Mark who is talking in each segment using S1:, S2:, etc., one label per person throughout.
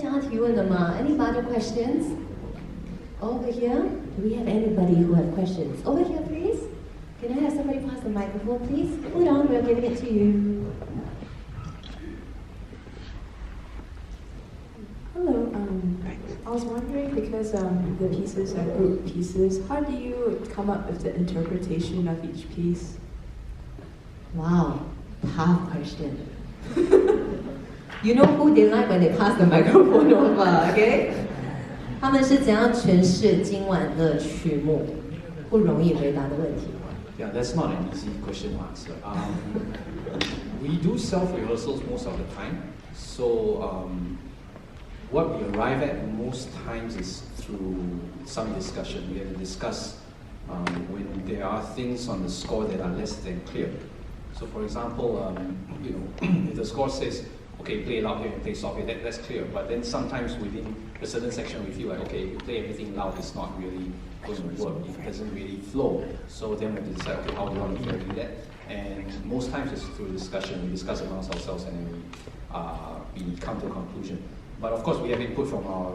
S1: 想要提问的吗 ？Any other questions? Over here? Do we have anybody who have questions? Over here, please. Can I have somebody pass the microphone, please? Hold on, we're giving it to you.
S2: Hello. I was wondering because the pieces are group pieces. How do you come up with the interpretation of each piece?
S1: Wow, tough question. You know who they like when they pass the microphone over, okay? 他们是怎样诠释今晚的曲目？不容易回答的问题。
S3: Yeah, that's not an easy question to answer. We do self-rehearsals most of the time, so what we arrive at most times is through some discussion. We have to discuss when there are things on the score that are less than clear. So, for example, if the score says, okay, play loud here and play soft here, that's clear. But then sometimes within a certain section, we feel like, okay, if you play everything loud, it's not really going to work. It doesn't really flow. So then we have to decide, okay, how do we want to vary that? And most times it's through discussion. We discuss amongst ourselves and then we come to a conclusion. But of course, we have input from our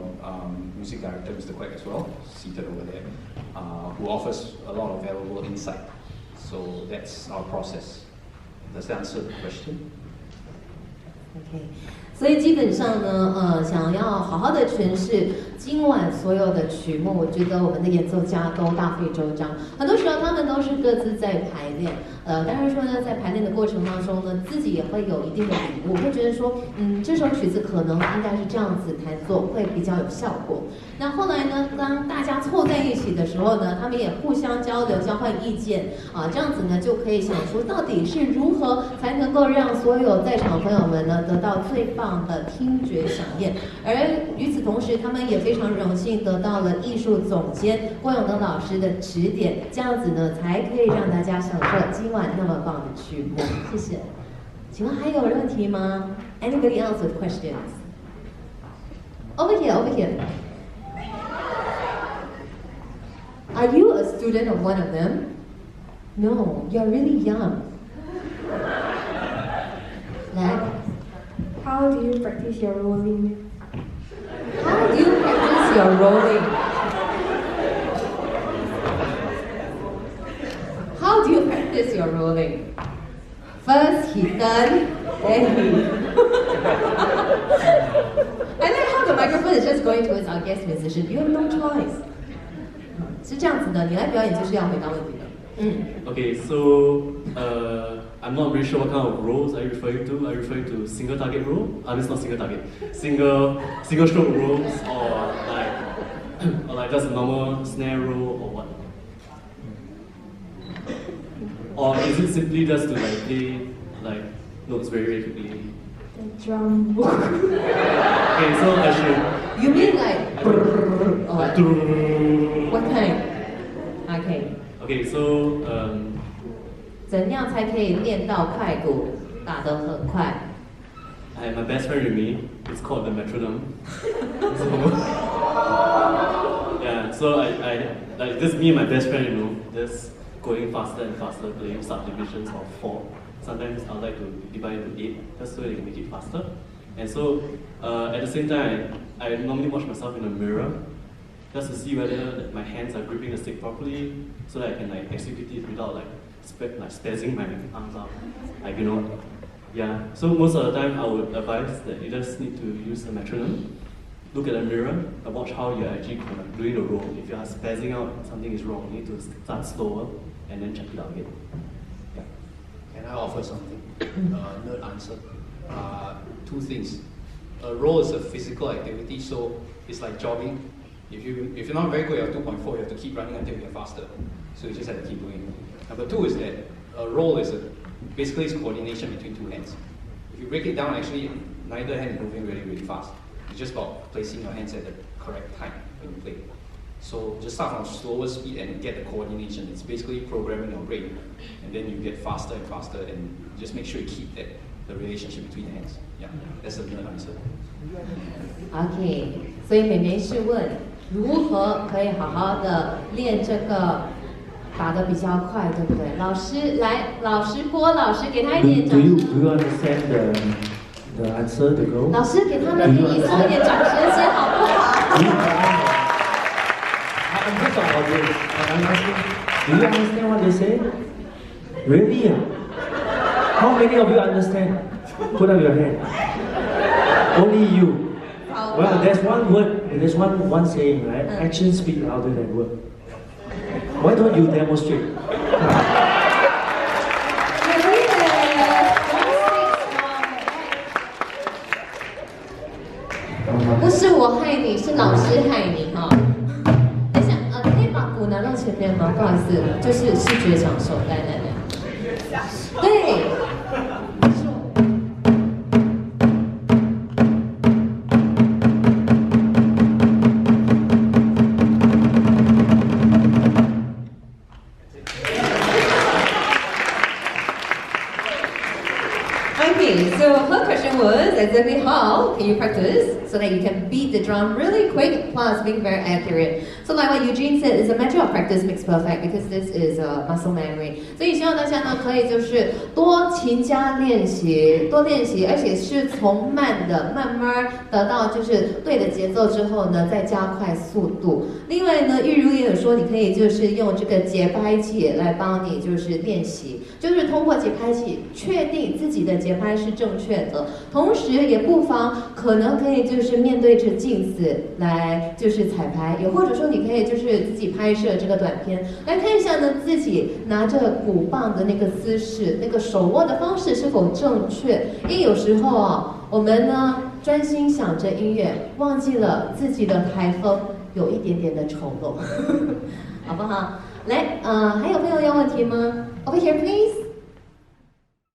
S3: music director, Mr. Quack, as well, seated over there, who offers a lot of valuable insight. So that's our process. Does that answer the question?
S1: OK， 所以基本上呢，想要好好的诠释今晚所有的曲目，我觉得我们的演奏家都大费周章。很多时候他们都是各自在排练，当然说呢，在排练的过程当中呢，自己也会有一定的领悟，会觉得说，这首曲子可能应该是这样子弹奏会比较有效果。那后来呢，当大家凑在一起的时候呢，他们也互相交流、交换意见这样子呢，就可以想出到底是如何才能够让所有在场朋友们呢得到最棒的听觉响应。而与此同时，他们也非常荣幸得到了艺术总监郭永登老师的指点，这样子呢才可以让大家享受今晚那么棒的曲目。谢谢。请问还有问题吗 ？Anybody else with questions? Over here, over here. Are you a student of one of them? No, you're really young. Like,
S2: How do you practice your rolling?
S1: how do you practice your rolling? How do you practice your rolling? First he turn, then he. I like how the microphone is just going towards our guest musician. You have no choice. 是这样子的，你来表演就是要回答问题的。
S4: Okay, so I'm not really sure what kind of rolls are you referring to. Are you referring to single target roll? It's not single target. Single stroke rolls or like just a normal snare roll or what? Or is it simply just to like play like notes very very quickly?
S2: The drum roll.
S4: Okay, so I should.
S1: You mean like what kind? Okay.
S4: Okay, so
S1: 怎样才可以练到快鼓打得很快？
S4: I have my best friend with me. It's called the metronome. Yeah, so I like just me and my best friend, just going faster and faster, playing subdivisions of 4. Sometimes I like to divide into 8, just so they can make it faster. And so at the same time, I normally watch myself in a mirror, just to see whether my hands are gripping the stick properly, so that I can like execute it without like spazzing my arms out, yeah. So most of the time, I would advise that you just need to use the metronome, look at the mirror, and watch how you're actually doing the roll. If you are spazzing out, something is wrong. You need to start slower and then check it out again. Yeah.
S3: Can I offer something? Nerd answer. 2 things. A roll is a physical activity, so it's like jogging. If you're not very good at 2.4, you have to keep running until you get faster. So you just have to keep doing it. Number 2 is that a roll is basically it's coordination between 2 hands. If you break it down, actually neither hand is moving really, really fast. It's just about placing your hands at the correct time when you play. So just start from slower speed and get the coordination. It's basically programming your brain, and then you get faster and faster, and just make sure you keep the relationship between the hands. Yeah, that's the nerd answer.
S1: OK， 所以美眉是问如何可以好好的练这个打得比较快，对不对？老师来，郭老师给他一点掌声。
S5: Do you understand the answer, the goal?
S1: 老师给他们给你送一点掌声。
S5: millions of audience. And I'm asking, do you understand what they say? Really? How many of you understand? Put up your hand. Only you. Well, there's one word, there's one saying, right? Actions speak louder than words. Why don't you demonstrate?
S1: 不是我害你，是老师害你哈。等一下，可以把鼓拿到前面吗？不好意思，就是视觉享受，来。对。Okay, so her question was exactly how can you practice so that you can beat the drum really quick plus being very accurate. So like what Eugene said, it's a matter of practice makes perfect because this is muscle memory. 所以希望大家呢可以就是多勤加练习，多练习，而且是从慢的慢慢得到就是对的节奏之后呢，再加快速度。另外呢，玉如也有说，你可以就是用这个节拍器来帮你就是练习，就是通过节拍器确定自己的节拍是正确的，同时也不妨可能可以就是面对着镜子来就是彩排，也或者说你可以就是自己拍摄这个短片，来看一下呢自己拿着鼓棒的那个姿势，那个手握的方式是否正确。因为有时候啊，我们呢专心想着音乐，忘记了自己的台风有一点点的丑陋，好不好？来，还有朋友要问题吗？Over here please.